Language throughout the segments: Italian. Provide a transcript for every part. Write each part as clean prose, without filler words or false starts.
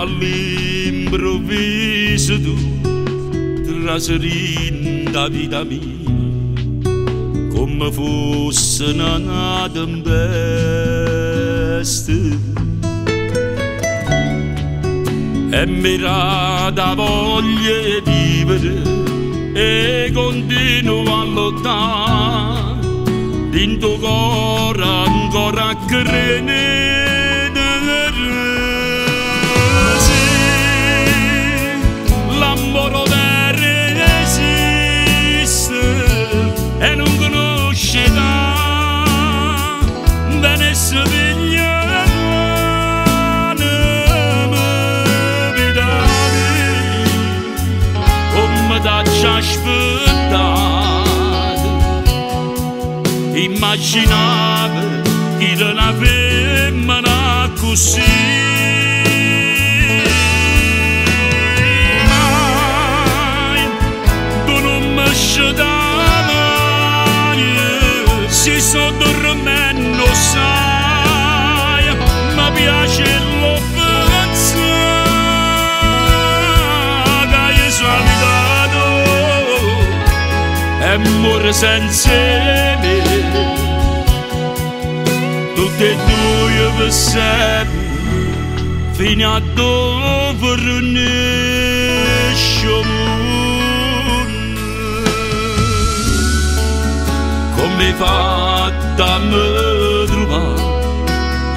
all'improvviso tu traseri da vita mia come fosse una tempesta e mi era da voglia di vivere e continuo a lottare dentro cuore ancora a credere. L'amore vero esiste e non conosce età, bene se veglia vita come t'hai aspettato, immaginavo che non avevamo così. Si sto dormendo sai, mi piace l'offenza che hai abitato e muore senza me, tutti e due per sempre fino a dove come fatta a me trovare,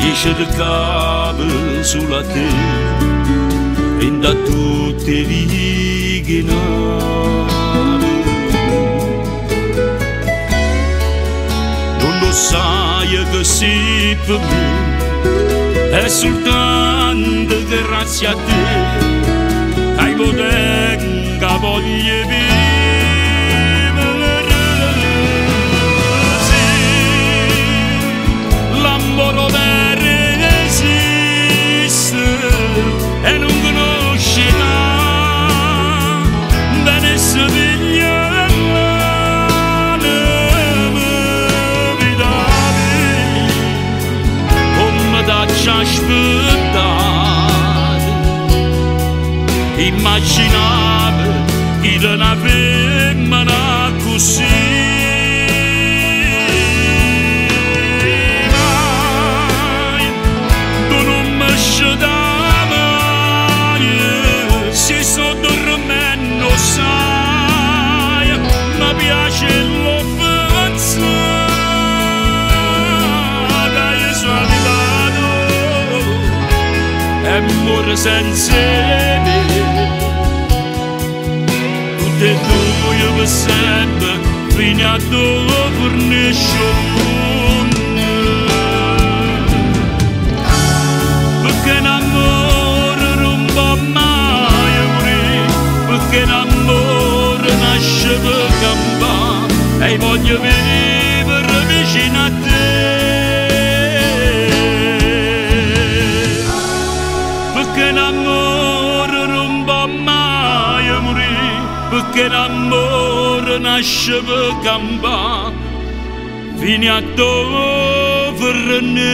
io cercavo sulla terra, e da tutte le righe non lo sai che sei per me, è soltanto grazie a te, che hai potenza voglia di e non conosce età, bene se veglia vita come t'hai aspettato, immaginavo che non avevamo così. Si sto dormendo sai, mi piace l'offenza che hai abitato e muore senza me, tutti e due per sempre fino a dove fornisce perché l'amore non può mai morire, perché l'amore nasce per campare e voglio vivere vicino a te, perché l'amore non può mai morire, perché l'amore nasce per campare fino a dove nasce.